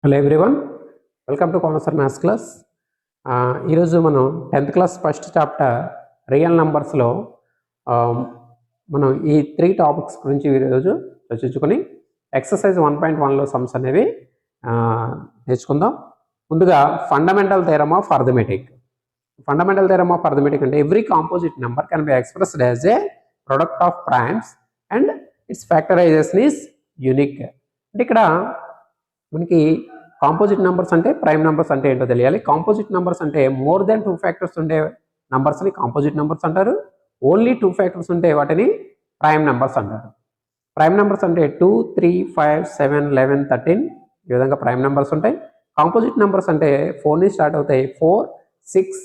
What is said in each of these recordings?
Hello everyone, welcome to commerce maths class. ఈరోజు మనం 10th class first chapter real నెంబర్స్లో మనం ఈ 3 టాపిక్స్ గురించి ఈరోజు చర్చించుకొని ఎక్సర్సైజ్ 1.1లో సమ్స్ అనేవి నేర్చుకుందాం. ముందుగా fundamental theorem of arithmetic. Fundamental theorem of arithmetic అంటే every composite number can be expressed as a product of primes and its factorisation is unique. అంటే ఇక్కడ మనకి కాంపోజిట్ నెంబర్స్ అంటే ప్రైమ్ నెంబర్స్ అంటే ఏంటో తెలియాలి. కాంపోజిట్ నెంబర్స్ అంటే మోర్ దెన్ 2 ఫ్యాక్టర్స్ ఉండే నెంబర్స్ని కాంపోజిట్ నెంబర్స్ అంటారు. ఓన్లీ 2 ఫ్యాక్టర్స్ ఉంటే వాటిని ప్రైమ్ నెంబర్స్ అంటారు. ప్రైమ్ నెంబర్స్ అంటే 2, 3, 5, 7, 11, 13 ఈ విధంగా ప్రైమ్ నెంబర్స్ ఉంటాయి. కాంపోజిట్ నెంబర్స్ అంటే 4 నుంచి స్టార్ట్ అవుతాయి. 4, 6,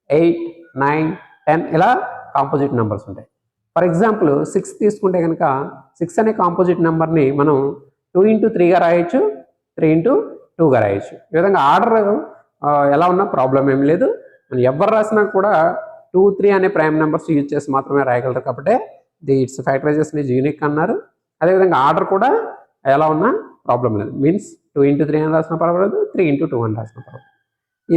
8, 9, 10 ఇలా కాంపోజిట్ నెంబర్స్ ఉంటాయి. ఫర్ ఎగ్జాంపుల్ 6 తీసుకుంటే కనుక 6 అనే కాంపోజిట్ నెంబర్ని మనం 2 into 3గా రాయొచ్చు, 3 into 2గా రాయొచ్చు. ఈ విధంగా ఆర్డర్ ఎలా ఉన్నా ప్రాబ్లం ఏం లేదు. మనం ఎవరు రాసినా కూడా 2, 3 అనే ప్రైమ్ నెంబర్స్ యూజ్ చేసి మాత్రమే రాయగలరు కాబట్టి ఇట్స్ ఫ్యాక్టరైజేషన్ ఈజ్ యూనిక్ అన్నారు. అదేవిధంగా ఆర్డర్ కూడా ఎలా ఉన్నా ప్రాబ్లం లేదు. మీన్స్ 2 into 3 అని రాసినా పర్వాలేదు, 3 into 2 అని రాసినా పర్వాలేదు.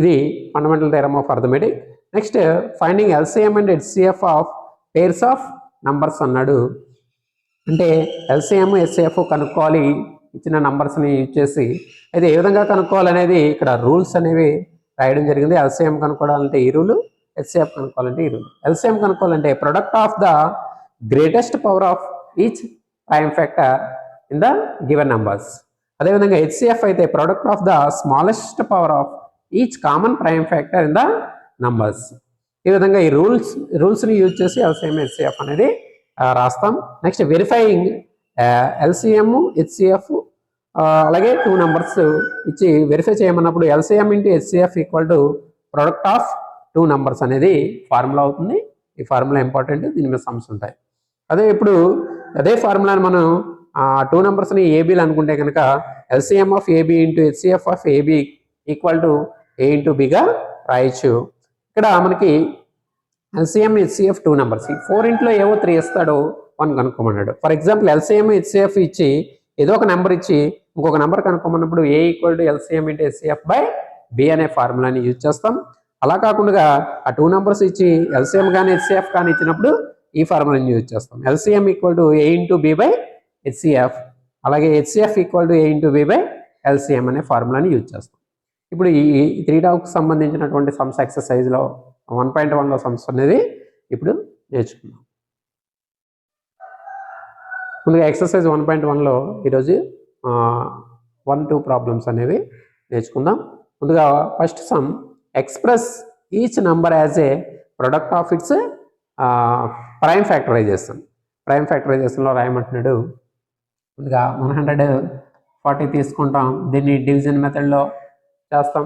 ఇది fundamental theorem of arithmetic. Next finding LCM and HCF of pairs of numbers అన్నాడు. అంటే ఎల్సిఎం హెచ్సిఎఫ్ కనుక్కోవాలి ఇచ్చిన నంబర్స్ని యూజ్ చేసి. అయితే ఏ విధంగా కనుక్కోవాలనేది ఇక్కడ రూల్స్ అనేవి రాయడం జరిగింది. ఎల్సిఎం కనుక్కోవాలంటే ఈ రూలు, హెచ్సిఎఫ్ కనుక్కోవాలంటే ఈ రూలు. ఎల్సిఎం కనుక్కోవాలంటే product of the greatest power of each prime factor in the given numbers. అదేవిధంగా హెచ్సిఎఫ్ అయితే product of the smallest power of each common prime factor in the numbers. ఈ విధంగా ఈ రూల్స్ని use చేసి ఎల్సిఎం హెచ్సిఎఫ్ అనేది రాస్తాం. నెక్స్ట్ వెరిఫైయింగ్ ఎల్సిఎం హెచ్సిఎఫ్ అలాగే 2 నెంబర్స్ ఇచ్చి వెరిఫై చేయమన్నప్పుడు LCM into HCF equal to product of 2 numbers అనేది ఫార్ములా అవుతుంది. ఈ ఫార్ములా ఇంపార్టెంట్, దీని మీద సమ్స్ ఉంటాయి. ఇప్పుడు అదే ఫార్ములాని మనం 2 నెంబర్స్ని ఏబీలు అనుకుంటే కనుక LCM of a b into HCF of a b equal to a into బిగా రాయొచ్చు. ఇక్కడ మనకి ఎల్సిఎం హెచ్సిఎఫ్ 2 నెంబర్స్ 4 ఇంట్లో ఏవో 3 ఇస్తాడు, 1 కనుక్కోమన్నాడు. ఫర్ ఎగ్జాంపుల్ ఎల్సిఎం హెచ్సిఎఫ్ ఇచ్చి ఏదో ఒక నెంబర్ ఇచ్చి ఇంకొక నెంబర్ కనుక్కోమన్నప్పుడు a equal to LCM into HCF by b అనే ఫార్ములాని యూజ్ చేస్తాం. అలా కాకుండా ఆ 2 నెంబర్స్ ఇచ్చి ఎల్సిఎం కానీ హెచ్సిఎఫ్ కానీ ఇచ్చినప్పుడు ఈ ఫార్ములాని యూజ్ చేస్తాం. LCM equal to a into b by HCF, అలాగే HCF equal to a into b by LCM అనే ఫార్ములాని యూజ్ చేస్తాం. ఇప్పుడు ఈ 3 టాపిక్స్ సంబంధించినటువంటి సమ్స్ ఎక్సర్సైజ్లో 1.1లో సమ్స్ అనేది ఇప్పుడు నేర్చుకుందాం. ముందుగా ఎక్సర్సైజ్ 1.1లో ఈరోజు 1-2 ప్రాబ్లమ్స్ అనేవి నేర్చుకుందాం. ముందుగా first sum express each number as a product of its prime factorisation. Prime ఫ్యాక్టరైజేషన్లో రాయమంటున్నాడు. ముందుగా 140 తీసుకుంటాం, దీన్ని డివిజన్ మెథడ్లో చేస్తాం.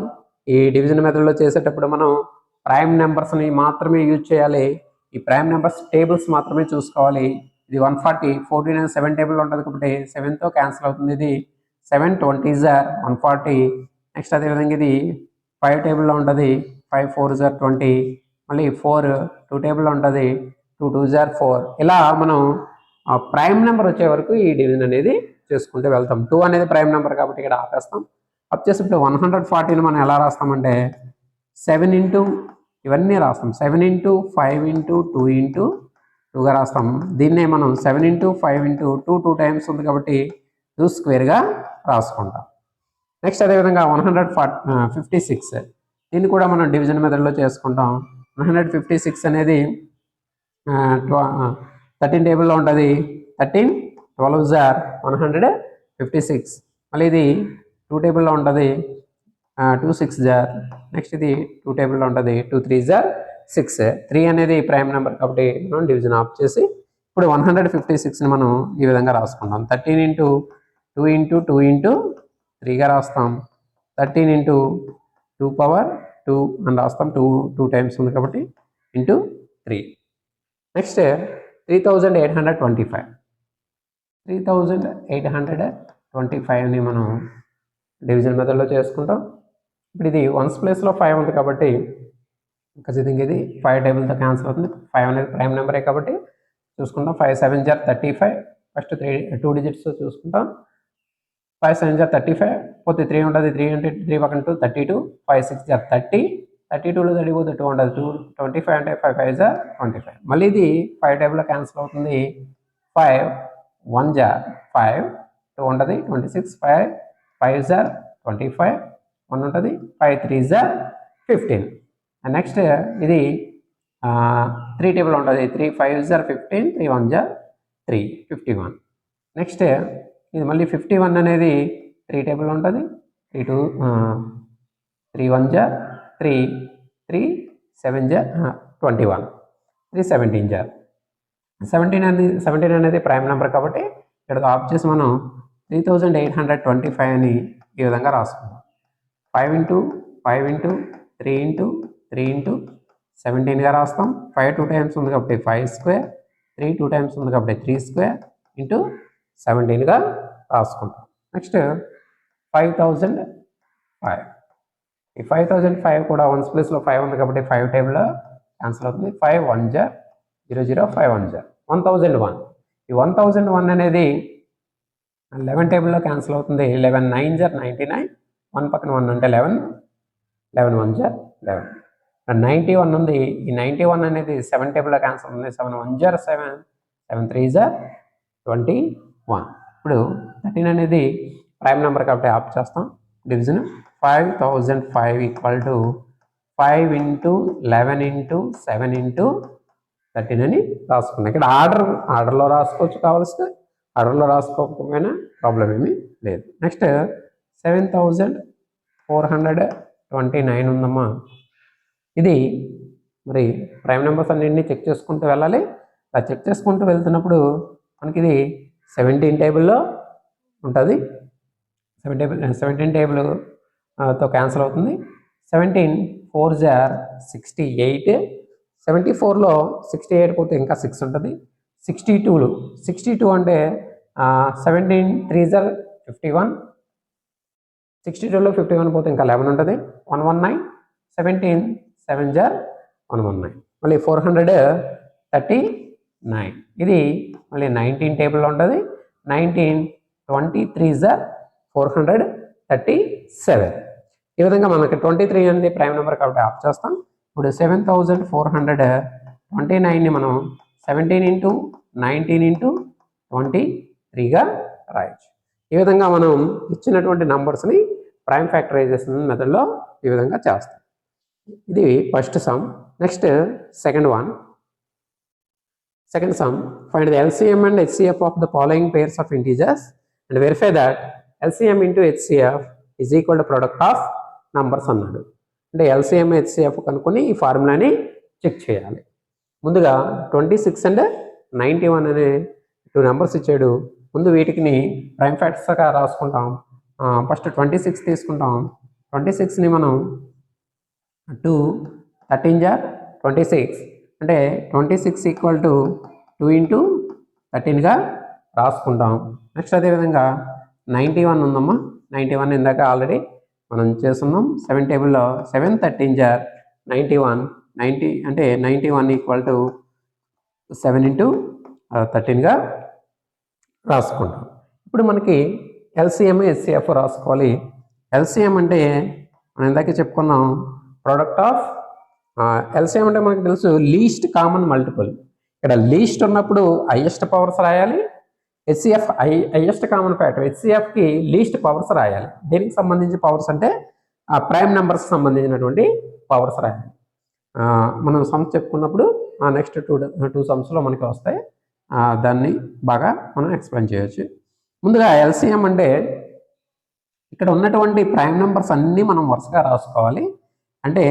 ఈ డివిజన్ మెథడ్లో చేసేటప్పుడు మనం ప్రైమ్ నెంబర్స్ని మాత్రమే యూజ్ చేయాలి. ఈ ప్రైమ్ నెంబర్స్ టేబుల్స్ మాత్రమే చూసుకోవాలి. ఇది 140, 14 and 7 టేబుల్ ఉంటుంది కాబట్టి 7తో క్యాన్సిల్ అవుతుంది. ఇది 7 20s are 140. నెక్స్ట్ అదేవిధంగా ఇది 5 టేబుల్లో ఉంటుంది, 5 4s are 20. మళ్ళీ 4 2 టేబుల్లో ఉంటుంది, 2 2s are 4. ఇలా మనం ప్రైమ్ నెంబర్ వచ్చే వరకు ఈ డివిజన్ అనేది చేసుకుంటూ వెళ్తాం. 2 అనేది ప్రైమ్ నెంబర్ కాబట్టి ఇక్కడ ఆపేస్తాం. చేసి ఇప్పుడు 140ని మనం ఎలా రాస్తామంటే 7 ఇంటూ ఇవన్నీ రాస్తాం. 7 ఇంటూ 5 ఇంటూ 2 ఇంటూ 2గా రాస్తాం. దీన్నే మనం 7 ఇంటూ 5 ఇంటూ 2 టైమ్స్ ఉంది కాబట్టి 2 స్క్వేర్గా రాసుకుంటాం. నెక్స్ట్ అదేవిధంగా 156 దీన్ని కూడా మనం డివిజన్ మెథడ్లో చేసుకుంటాం. 156 అనేది 13 టేబుల్లో ఉంటుంది. 13 12s are 156. మళ్ళీ ఇది 2 టేబుల్లో ఉంటుంది, 2 6s are. నెక్స్ట్ ఇది 2 టేబుల్లో ఉంటుంది, 2 3s are 6. 3 అనేది ప్రైమ్ నెంబర్ కాబట్టి మనం డివిజన్ ఆఫ్ చేసి ఇప్పుడు 156ని మనం ఈ విధంగా రాసుకుంటాం. 13 ఇంటూ 2 ఇంటూ 2 ఇంటూ 3గా రాస్తాం. 13 ఇంటూ 2 పవర్ 2 అని రాస్తాం. 2 టైమ్స్ ఉంది కాబట్టి ఇంటూ 3. నెక్స్ట్ 3825. 3825ని మనం డివిజన్ మెథడ్లో చేసుకుంటాం. ఇప్పుడు ఇది 1s ప్లేస్లో 5 ఉంది కాబట్టి ఖచ్చితంగా ఇది 5 టేబుల్తో క్యాన్సిల్ అవుతుంది. 5 అనేది ప్రైమ్ నెంబరే కాబట్టి చూసుకుంటాం. 5 7s are 35. ఫస్ట్ 2 డిజిట్స్ చూసుకుంటాం. 5 7 జా 35 పోతే 3 ఉంటుంది, 3 అంటే 3 పక్కన 2 32, 5 6 జా 30, 32లో 30 పోతే 2 ఉంటుంది, 2 25 అంటే 5 5 జా 25. మళ్ళీ ఇది 5 టేబుల్లో క్యాన్సిల్ అవుతుంది. 5 1 జా 5, 2 ఉంటుంది 26, 5 5 జా 25, 1 ఉంటుంది, 5 3 జా 15. నెక్స్ట్ ఇది 3 టేబుల్ ఉంటుంది, 3 5 జా 15, 3 1 జా 3 51. నెక్స్ట్ ఇది మళ్ళీ 51 అనేది 3 టేబుల్ ఉంటుంది, 3 2 3 1 జా 3 3 7 జా 21, 3 17 జా 17 అనేది ప్రైమ్ నెంబర్ కాబట్టి ఇక్కడ ఆఫ్ చేసి మనం 3825 అని ఈ విధంగా రాసుకుందాం. 5 ఇంటూ 5 ఇంటూ 3 ఇంటూ 3 ఇంటూ 17గా రాస్తాం. 5 2 టైమ్స్ ఉంది కాబట్టి 5 స్క్వేర్, 3 2 టైమ్స్ ఉంది కాబట్టి 3 స్క్వేర్ ఇంటూ 17గా రాసుకుంటాం. నెక్స్ట్ 5005. ఈ 5005 కూడా 1s ప్లేస్లో 5 ఉంది కాబట్టి 5 టేబుల్లో క్యాన్సిల్ అవుతుంది. 5 1 జా 0 0 5 1 జా 1001. ఈ 1001 అనేది 11 టేబుల్లో క్యాన్సిల్ అవుతుంది. 11 9 జా 99, 1 పక్కన 1 అంటే 11, 11 1 జా 11. 91 ఉంది. ఈ 91 అనేది 7 టేబుల్లో క్యాన్సిల్ ఉంది. 7 1 జా 7, 7 3 జా 21. ఇప్పుడు 13 అనేది ప్రైమ్ నెంబర్ కాబట్టి ఆఫ్ చేస్తాం. Division 5005 equal to 5 into 11 into 7 into 13 అని రాసుకున్నాం. ఇక్కడ ఆర్డర్లో రాసుకోవచ్చు, కావాల్సిన ఆర్డర్లో రాసుకోకపోయినా ప్రాబ్లం ఏమీ లేదు. నెక్స్ట్ 7429 ఉందమ్మా. ఇది మరి ప్రైమ్ నెంబర్స్ అన్నింటినీ చెక్ చేసుకుంటూ వెళ్ళాలి. అలా చెక్ చేసుకుంటూ వెళ్తున్నప్పుడు మనకి ఇది 17 టేబుల్లో ఉంటుంది. 17 టేబుల్తో క్యాన్సిల్ అవుతుంది. 17 4 జా 68, 74లో 68 పోతే ఇంకా 6 ఉంటుంది. 62 అంటే 17 3 జా 51, 62లో 51 పోతే ఇంకా 11 ఉంటుంది. 119, 17 7 జా 119, మళ్ళీ 439. ఇది మళ్ళీ 19 టేబుల్లో ఉంటుంది. 19 23 జా 437. ఈ విధంగా మనకి 23 అనేది ప్రైమ్ నెంబర్ కాబట్టి ఆఫ్ చేస్తాం. ఇప్పుడు 7429ని మనం 17 ఇంటూ 19 ఇంటూ 23గా రాయొచ్చు. ఈ విధంగా మనం ఇచ్చినటువంటి నంబర్స్ని ప్రైమ్ ఫ్యాక్టరైజేషన్ మెథడ్లో ఈ విధంగా చేస్తాం. ఇది first some. Next second some, find the LCM and HCF of the following pairs of integers and verify that LCM into HCF is equal to product of numbers అన్నాడు. అంటే LCM HCF కనుక్కొని ఈ ఫార్ములాని check చేయాలి. ముందుగా 26 and 91 అనే 2 numbers ఇచ్చాడు. ముందు వీటిని ప్రైమ్ ఫ్యాక్టర్స్గా రాసుకుంటాం. ఫస్ట్ 26 తీసుకుంటాం. 26ని మనం 2 13 జా 26 అంటే 26 ఈక్వల్ టు 2 ఇంటూ 13గా రాసుకుంటాం. నెక్స్ట్ అదేవిధంగా 91 ఉందమ్మా. 91 ఇందాక ఆల్రెడీ మనం చేస్తున్నాం. 7 టేబుల్లో 7 13 జా 91, 90 అంటే 91 ఈక్వల్ టు 7 ఇంటూ 13గా రాసుకుంటాం. ఇప్పుడు మనకి LCM HCF రాసుకోవాలి. LCM అంటే మనం ఇందాకే చెప్పుకున్నాం, ప్రోడక్ట్ ఆఫ్ LCM అంటే మనకు తెలుసు లీస్ట్ కామన్ మల్టిపుల్. ఇక్కడ లీస్ట్ ఉన్నప్పుడు హైయెస్ట్ పవర్స్ రాయాలి. HCF హైయెస్ట్ కామన్ ఫ్యాక్టర్, HCFకి లీస్ట్ పవర్స్ రాయాలి. దేనికి సంబంధించి పవర్స్ అంటే ప్రైమ్ నెంబర్స్కి సంబంధించినటువంటి పవర్స్ రాయాలి. మనం సమ్స్ చెప్పుకున్నప్పుడు నెక్స్ట్ టూ సమ్స్లో మనకి వస్తాయి. దాన్ని బాగా మనం ఎక్స్ప్లెయిన్ చేయొచ్చు. ముందుగా LCM అంటే ఇక్కడ ఉన్నటువంటి ప్రైమ్ నెంబర్స్ అన్నీ మనం వరుసగా రాసుకోవాలి. అంటే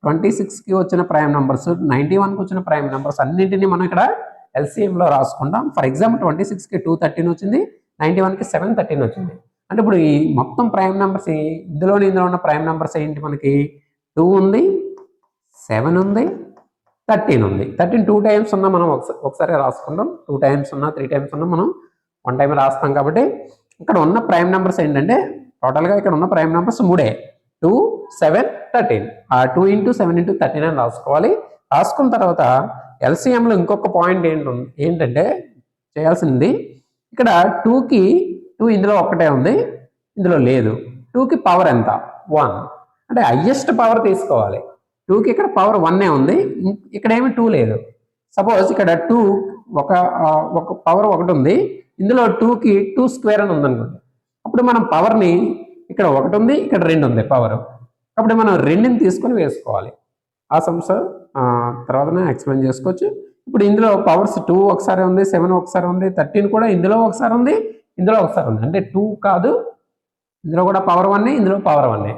26కి వచ్చిన ప్రైమ్ నెంబర్స్, 91కి వచ్చిన ప్రైమ్ నెంబర్స్ అన్నింటినీ మనం ఇక్కడ LCMలో రాసుకుంటాం. ఫర్ ఎగ్జాంపుల్ 26కి 213 వచ్చింది, 91కి 713 వచ్చింది. అంటే ఇప్పుడు ఈ మొత్తం ప్రైమ్ నెంబర్స్ ఇందులో ఉన్న ప్రైమ్ నెంబర్స్ ఏంటి? మనకి 2 ఉంది, 7 ఉంది, 13 ఉంది. 13 2 టైమ్స్ ఉన్నా మనం ఒకసారి రాసుకుంటాం. 2 టైమ్స్ ఉన్నా 3 టైమ్స్ ఉన్నా మనం 1 టైం రాస్తాం. కాబట్టి ఇక్కడ ఉన్న ప్రైమ్ నెంబర్స్ ఏంటంటే టోటల్గా ఇక్కడ ఉన్న ప్రైమ్ నెంబర్స్ 3, 2 7 13. ఆ 2 ఇంటూ 7 ఇంటూ 13 అని రాసుకోవాలి. రాసుకున్న తర్వాత LCMలో ఇంకొక పాయింట్ ఏంటంటే చేయాల్సింది, ఇక్కడ 2కి 2 ఇందులో ఒక్కటే ఉంది, ఇందులో లేదు. 2కి పవర్ ఎంత? 1. అంటే హయ్యెస్ట్ పవర్ తీసుకోవాలి. 2కి ఇక్కడ పవర్ 1 ఉంది, ఇక్కడ ఏమి 2 లేదు. సపోజ్ ఇక్కడ 2 ఒక పవర్ 1 ఉంది, ఇందులో 2కి 2 స్క్వేర్ అని ఉందనుకోండి. అప్పుడు మనం పవర్ని ఇక్కడ 1 ఉంది, ఇక్కడ 2 ఉంది పవర్. అప్పుడు మనం 2ని తీసుకొని వేసుకోవాలి. ఆ సమ్స్ తర్వాతనే ఎక్స్ప్లెయిన్ చేసుకోవచ్చు. ఇప్పుడు ఇందులో పవర్స్ 2 ఒకసారి ఉంది, 7 ఒకసారి ఉంది, 13 కూడా ఇందులో ఒకసారి ఉంది, ఇందులో ఒకసారి ఉంది. అంటే 2 కాదు, ఇందులో కూడా పవర్ 1, ఇందులో పవర్ 1.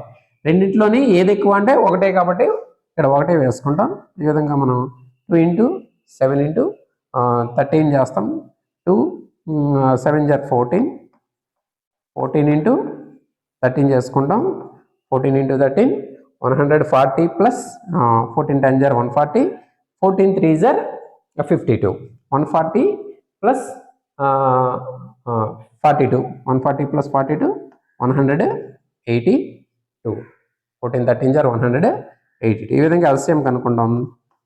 రెండింటిలోని ఏది ఎక్కువ అంటే 1 కాబట్టి ఇక్కడ 1 వేసుకుంటాం. ఈ విధంగా మనం 2 × 7 × 13 చేస్తాం. 2 7 × 14, 14 × 13 చేసుకుంటాం. 14 × 13 140 ప్లస్ 14 10 × 140, 14 3 × 52, 140 ప్లస్ 42, 140 ప్లస్ 42 182, 14 13 × 182. ఈ విధంగా ఎల్సిఎం కనుక్కుంటాం.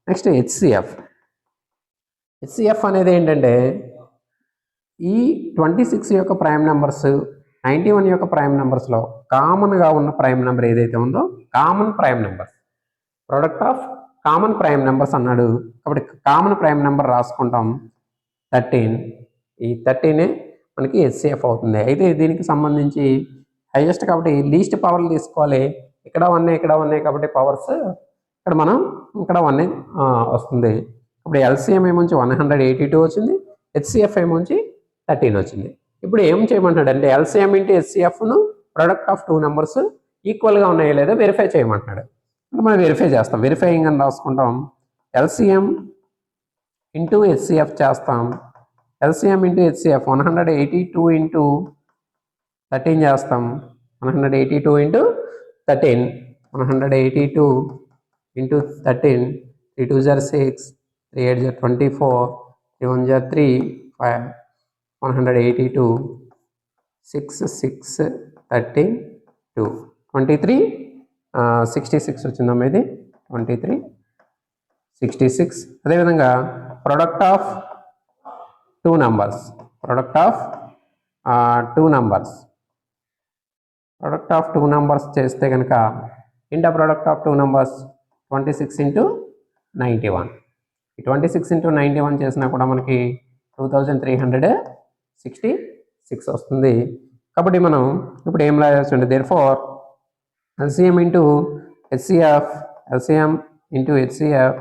నెక్స్ట్ హెచ్సిఎఫ్ అనేది ఏంటంటే ఈ 26 యొక్క ప్రైమ్ నెంబర్స్ 91 యొక్క ప్రైమ్ నెంబర్స్లో కామన్గా ఉన్న ప్రైమ్ నెంబర్ ఏదైతే ఉందో common prime numbers, product of common prime numbers అన్నాడు. కాబట్టి కామన్ ప్రైమ్ నెంబర్ రాసుకుంటాం 13. ఈ 13 మనకి హెచ్సిఎఫ్ అవుతుంది. అయితే దీనికి సంబంధించి హైయెస్ట్ కాబట్టి లీస్ట్ పవర్లు తీసుకోవాలి. ఇక్కడ 1 ఇక్కడ 1 కాబట్టి పవర్స్ ఇక్కడ 1 వస్తుంది. ఇప్పుడు ఎల్సిఎం ఏమొచ్చి 182 వచ్చింది, హెచ్సిఎఫ్ ఏమొచ్చి 13 వచ్చింది. ఇప్పుడు ఏం చేయమంటాడు అంటే ఎల్సిఎం ఇంటూ హెచ్సిఎఫ్ను ప్రొడక్ట్ ఆఫ్ 2 నెంబర్స్ ఈక్వల్గా ఉన్నాయో లేదో వెరిఫై చేయమంటున్నాడు. మనం వెరిఫై చేస్తాం. వెరిఫైయింగ్ అని రాసుకుంటాం. ఎల్సిఎం ఇంటూ హెచ్సిఎఫ్ చేస్తాం. ఎల్సిఎం ఇంటూ హెచ్సిఎఫ్ 182 × 13 చేస్తాం. 182 × 13, 182 × 13, 3 2 = 6, 3 8 = 24, 3 1 = 3, 5, 182, 6 6 13 2, 23 66 వచ్చిందమ్మా. ఇది 23 66. అదేవిధంగా product of 2 numbers, product of 2 numbers, product of 2 numbers చేస్తే కనుక ఇంట ప్రొడక్ట్ ఆఫ్ 2 నెంబర్స్ 26 × 91. ఈ 26 × 91 చేసినా కూడా మనకి 2366 వస్తుంది. కాబట్టి మనం ఇప్పుడు ఏం రాయొచ్చు అంటే therefore LCM into HCF, LCM into HCF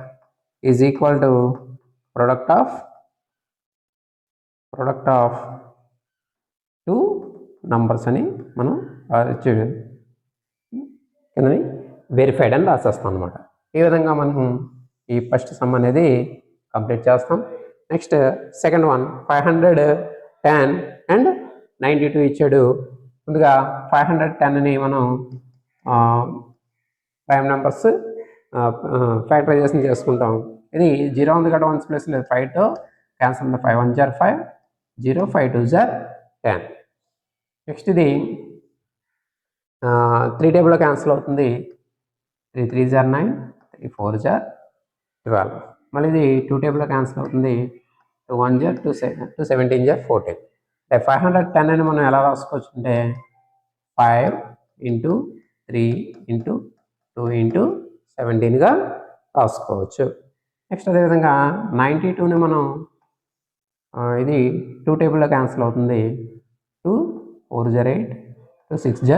is equal to product of 2 numbers అని మనం కిందని వెరిఫైడ్ అని రాసేస్తాం అనమాట. ఈ విధంగా మనం ఈ ఫస్ట్ సమ్ అనేది కంప్లీట్ చేస్తాం. నెక్స్ట్ సెకండ్ వన్ 510 అండ్ 92 ఇచ్చాడు. ముందుగా 510ని మనం ప్రైమ్ నెంబర్స్ ఫ్యాక్టరైజేషన్ చేసుకుంటాం. ఇది 0 ఉంది కాబట్టి 1 ప్లేస్ లేదు, 5తో క్యాన్సల్ ఉంది. 5 1 = 5, 0 5 2 = 10. నెక్స్ట్ ఇది 3 టేబుల్లో క్యాన్సిల్ అవుతుంది. 3 3 = 9, 3 4 = 12. మళ్ళీ ఇది 2 టేబుల్లో క్యాన్సిల్ అవుతుంది. 2 1 = 2 17 = 14. 510 అని మనం ఎలా రాసుకోవచ్చు అంటే 5 × 3 × 2 × 17గా రాసుకోవచ్చు. నెక్స్ట్ అదేవిధంగా 92ని మనం ఇది 2 టేబుల్లో క్యాన్సిల్ అవుతుంది. 2 4 = 8, 2 6 =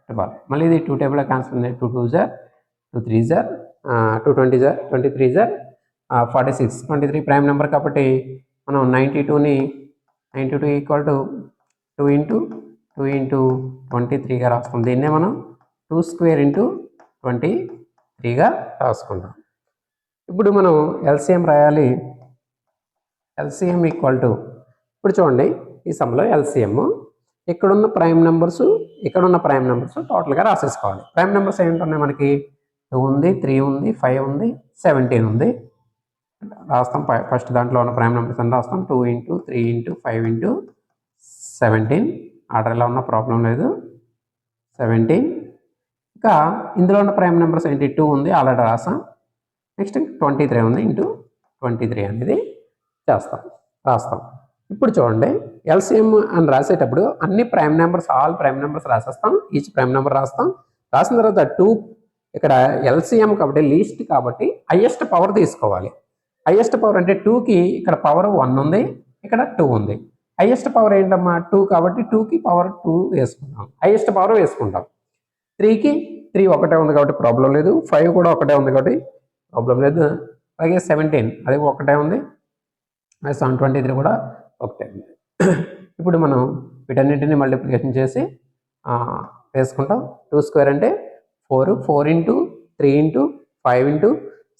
12. మళ్ళీ ఇది 2 టేబుల్లో క్యాన్సిల్ ఉంది. 2 2 = 2 3 = 2 20 = 23 = 46. 23 ప్రైమ్ నెంబర్ కాబట్టి మనం 92ని 92 = 2 × 2 × 23గా రాస్తాం. దీన్నే మనం 2² × 23గా రాసుకుంటాం. ఇప్పుడు మనం ఎల్సిఎం రాయాలి. ఎల్సిఎం ఈక్వల్ టు ఇప్పుడు చూడండి ఈ సమ్లో ఎల్సిఎం ఇక్కడున్న ప్రైమ్ నెంబర్స్ ఇక్కడున్న ప్రైమ్ నెంబర్స్ టోటల్గా రాసేసుకోవాలి. ప్రైమ్ నెంబర్స్ ఏంటున్నాయి మనకి 2 ఉంది, 3 ఉంది, 5 ఉంది, 17 ఉంది. రాస్తాం. ఫస్ట్ దాంట్లో ఉన్న ప్రైమ్ నెంబర్స్ అని రాస్తాం. 2 × 3 × 5 × 17. ఆర్డర్ ఎలా ఉన్న ప్రాబ్లం లేదు. 17. ఇంకా ఇందులో ఉన్న ప్రైమ్ నెంబర్స్ ఏంటి 2 ఉంది ఆల్రెడీ రాసాం. నెక్స్ట్ 23 ఉంది. × 23 అనేది రాస్తాం. ఇప్పుడు చూడండి, ఎల్సిఎం అని రాసేటప్పుడు అన్ని prime numbers, all prime numbers రాసేస్తాం. ఈచ్ ప్రైమ్ నెంబర్ రాస్తాం. రాసిన తర్వాత 2 ఇక్కడ ఎల్సిఎం కాబట్టి లీస్ట్ కాబట్టి హైయెస్ట్ పవర్ తీసుకోవాలి. హైయెస్ట్ పవర్ అంటే 2కి ఇక్కడ పవర్ 1 ఉంది, ఇక్కడ 2 ఉంది. హైయెస్ట్ పవర్ ఏంటమ్మా 2 కాబట్టి 2కి పవర్ 2 వేసుకుంటాం, హైయెస్ట్ పవర్ వేసుకుంటాం. 3కి 3 ఒకటే ఉంది కాబట్టి ప్రాబ్లం లేదు. 5 కూడా ఒకటే ఉంది కాబట్టి ప్రాబ్లం లేదు. అలాగే 17 అది ఒకటే ఉంది. 723 కూడా ఒకటే ఉంది. ఇప్పుడు మనం వీటన్నిటిని మల్టిప్లికేషన్ చేసి వేసుకుంటాం. 2 స్క్వేర్ అంటే 4, 4 ఇంటూ 3 ఇంటూ 5 ఇంటూ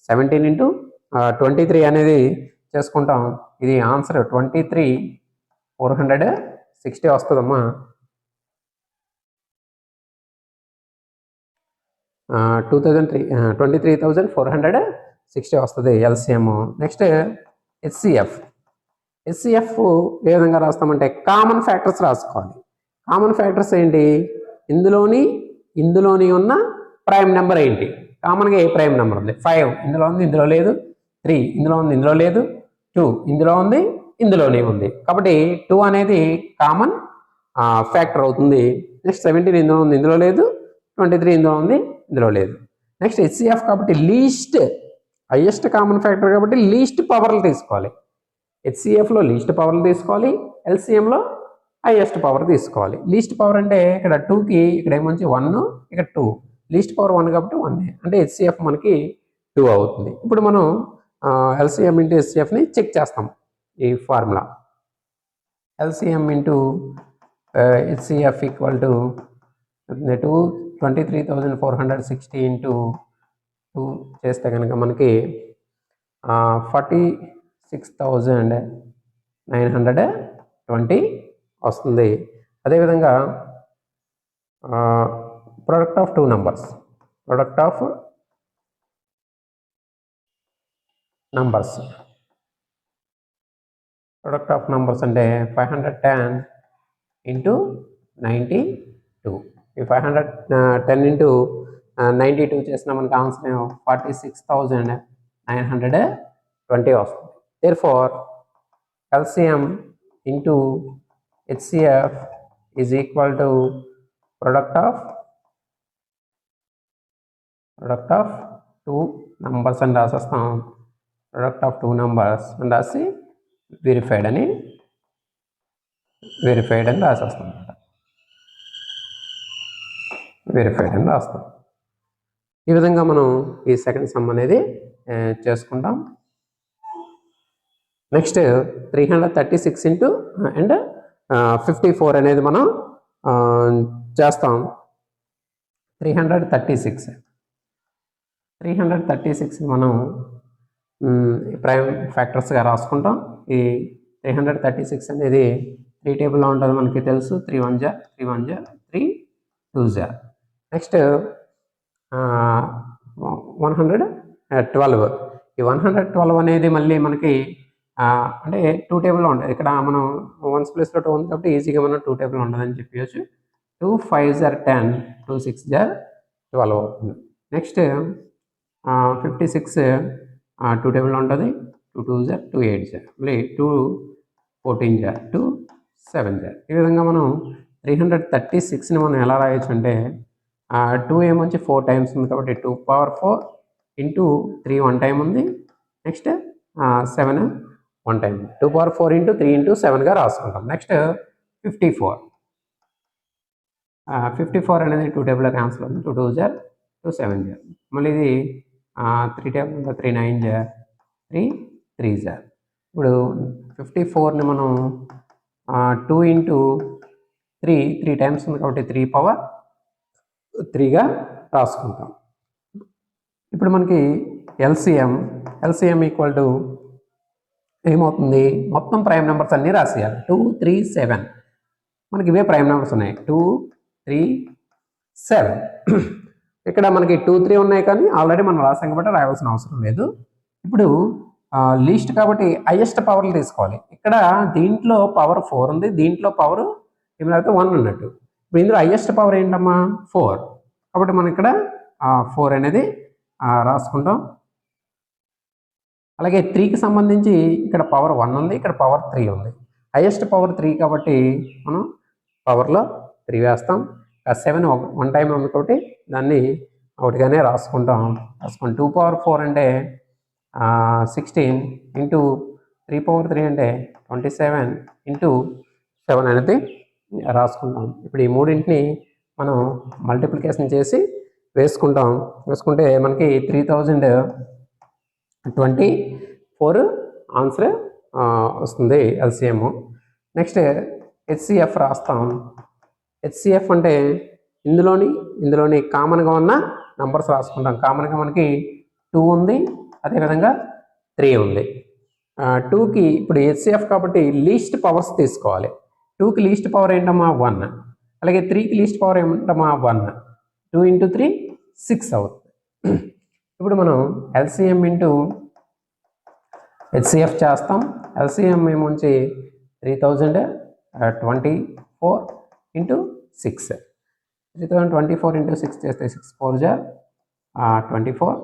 17 ఇంటూ 23 అనేది చేసుకుంటాం. ఇది ఆన్సర్ 23,460 వస్తుందమ్మా. 23,460 వస్తుంది ఎల్సిఎం. Next HCF. హెచ్సిఎఫ్ ఏ విధంగా రాస్తామంటే కామన్ ఫ్యాక్టర్స్ రాసుకోవాలి. కామన్ ఫ్యాక్టర్స్ ఏంటి? ఇందులోని ఉన్న ప్రైమ్ నెంబర్ ఏంటి? కామన్గా ఏ ప్రైమ్ నెంబర్ ఉంది? 5 ఇందులో ఉంది, ఇందులో లేదు. 3 ఇందులో ఉంది, ఇందులో లేదు. 2 ఇందులో ఉంది, ఇందులోనే ఉంది. కాబట్టి 2 అనేది కామన్ ఫ్యాక్టర్ అవుతుంది. నెక్స్ట్ 17 ఇందులో ఉంది, ఇందులో లేదు. 23 ఇందులో ఉంది, ఇందులో లేదు. నెక్స్ట్ హెచ్సిఎఫ్ కాబట్టి లీస్ట్, హైయెస్ట్ కామన్ ఫ్యాక్టర్ కాబట్టి లీస్ట్ పవర్లు తీసుకోవాలి. హెచ్సిఎఫ్లో లీస్ట్ పవర్లు తీసుకోవాలి, ఎల్సిఎంలో హైయెస్ట్ పవర్ తీసుకోవాలి. లీస్ట్ పవర్ అంటే ఇక్కడ 2కి ఇక్కడ ఏమొచ్చి 1, ఇక్కడ 2. లీస్ట్ పవర్ 1 కాబట్టి 1 అంటే హెచ్సిఎఫ్ మనకి 2 అవుతుంది. ఇప్పుడు మనం ఎల్సిఎం ఇంటూ హెచ్సిఎఫ్ని చెక్ చేస్తాం. ఈ formula LCM into HCF equal to 23,460 into 2 చేస్తే కనుక మనకి 46,920 వస్తుంది. అదేవిధంగా product of two numbers, product of numbers అంటే 510 ఇంటూ 92. ఈ 510 ఇంటూ 92 చేసిన మనకి ఆన్సర్ 46,920 వస్తుంది. Therefore LCM into HCF is equal to product of two numbers అని రాసేస్తాం. ప్రొడక్ట్ ఆఫ్ 2 numbers అని రాసి వెరిఫైడ్ అని రాసేస్తాం. వెరిఫైడ్ అని రాస్తాం. ఈ విధంగా మనం ఈ సెకండ్ సమ్ అనేది చేసుకుంటాం. నెక్స్ట్ 336 ఇంటూ అండ్ 54 అనేది మనం చేస్తాం. 336 మనం ప్రైమ్ ఫ్యాక్టర్స్గా రాసుకుంటాం. ఈ 336 అనేది 3 టేబుల్లో ఉంటుంది మనకి తెలుసు. 3 1 జా 3 1 జా 3 2 జా. నెక్స్ట్ 112. ఈ 112 అనేది మళ్ళీ మనకి అంటే 2 టేబుల్లో ఉంటుంది. ఇక్కడ మనం 1's ప్లేస్లో 2 ఉంది కాబట్టి ఈజీగా మనం 2 టేబుల్ ఉంటుందని చెప్పవచ్చు. 2 5 జా 10, 2 6 జా 12 అవుతుంది. నెక్స్ట్ 56 2 టేబుల్లో ఉంటుంది. 2 2 జా 2 8 జా, మళ్ళీ 2 14 జా 2 7 జా. ఈ విధంగా మనం 336ని మనం ఎలా రాయొచ్చు అంటే 2 ఏమొచ్చి 4 టైమ్స్ ఉంది కాబట్టి 2 పవర్ 4 ఇంటూ 3 1 టైం ఉంది. Next 7 1 time, 2 power 4 into 3 into 7గా రాసుకుంటాం. నెక్స్ట్ 54 అనేది 2 టేబుల్లో క్యాన్సిల్ అవుతుంది. 2 2 జా 2 7 జా, మళ్ళీ ఇది 3 టేబుల్ 3 9 జా 3 3 జా. ఇప్పుడు 54ని మనం 2 ఇంటూ 3 టైమ్స్ ఉంది కాబట్టి 3 పవర్ 3గా రాసుకుంటాం. ఇప్పుడు మనకి ఎల్సిఎం ఈక్వల్ టు ఏమవుతుంది? మొత్తం ప్రైమ్ నెంబర్స్ అన్నీ రాసేయాలి. 2 3 7 మనకి ఇవే ప్రైమ్ నెంబర్స్ ఉన్నాయి. 2 3 7 ఇక్కడ మనకి 2 3 ఉన్నాయి కానీ ఆల్రెడీ మనం రాసాం కాబట్టి రాయాల్సిన అవసరం లేదు. ఇప్పుడు లీస్ట్ కాబట్టి హైయెస్ట్ పవర్లు తీసుకోవాలి. ఇక్కడ దీంట్లో పవర్ 4 ఉంది, దీంట్లో పవర్ ఏమైతే 1 ఉన్నట్టు. ఇప్పుడు ఇందులో హైయెస్ట్ పవర్ ఏంటమ్మా 4 కాబట్టి మనం ఇక్కడ 4 అనేది రాసుకుంటాం. అలాగే 3కి సంబంధించి ఇక్కడ పవర్ 1 ఉంది, ఇక్కడ పవర్ 3 ఉంది. హైయెస్ట్ పవర్ 3 కాబట్టి మనం పవర్లో 3 వేస్తాం. 7 వన్ టైం అనుకోటి దాన్ని ఒకటిగానే రాసుకుంటాం. 2 పవర్ 4 అంటే 16 ఇంటూ 3 పవర్ 3 అంటే 27 ఇంటూ 7 అనేది రాసుకుంటాం. ఇప్పుడు ఈ మూడింటిని మనం మల్టిప్లికేషన్ చేసి వేసుకుంటే మనకి 3024 ఆన్సర్ వస్తుంది ఎల్సిఎం. నెక్స్ట్ హెచ్సిఎఫ్ రాస్తాం. హెచ్సిఎఫ్ అంటే ఇందులోని కామన్గా ఉన్న నంబర్స్ రాసుకుంటాం. కామన్గా మనకి 2 ఉంది, అదేవిధంగా 3 ఉంది. 2కి ఇప్పుడు హెచ్సిఎఫ్ కాబట్టి లీస్ట్ పవర్స్ తీసుకోవాలి. 2కి లీస్ట్ పవర్ ఏంటమ్మా 1, అలాగే 3కి లీస్ట్ పవర్ ఏమంటమ్మా 1. 2 ఇంటూ 3 6 అవుతుంది. ఇప్పుడు మనం ఎల్సిఎం ఇంటూ హెచ్సిఎఫ్ చేస్తాం. ఎల్సిఎం ఏమొచ్చి 3024 ఇంటూ 6. 3024 ఇంటూ 6 చేస్తే 6 4 జా 24,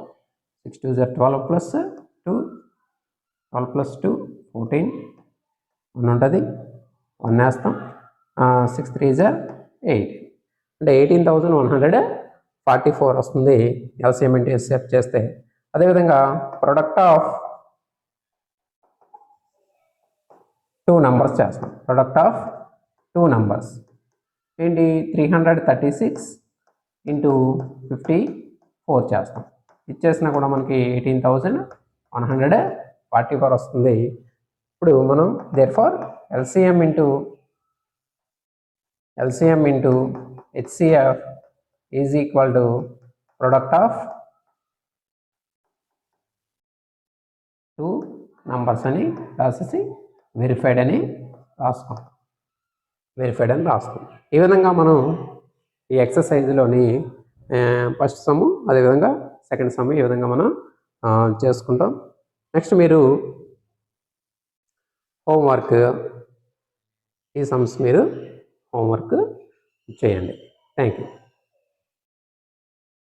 6 2 జా 12 ప్లస్ 2 12 ప్లస్ 2 14 1 ఉంటుంది, 1 వేస్తాం. 6 3 జా 8 అంటే 18,144 వస్తుంది ఎల్సిఎం ఇంటూ హెచ్సిఎఫ్ చేస్తే. అదేవిధంగా ప్రొడక్ట్ ఆఫ్ 2 నంబర్స్ చేస్తాం. ప్రొడక్ట్ ఆఫ్ 2 నంబర్స్ ఏంటి 336 ఇంటూ 54 చేస్తాం. ఇచ్చేసినా కూడా మనకి 18,144 వస్తుంది. ఇప్పుడు మనం therefore LCM into HCF is equal to product of 2 numbers అని రాసేసి వెరిఫైడ్ అని రాస్తాం. ఈ విధంగా మనం ఈ ఎక్సర్సైజ్లోని ఫస్ట్ సమ్ము అదేవిధంగా సెకండ్ సమ్ ఈ విధంగా మనం చేసుకుంటాం. నెక్స్ట్ మీరు హోంవర్క్ ఈ సమ్స్ మీరు హోంవర్క్ చేయండి. Thank you.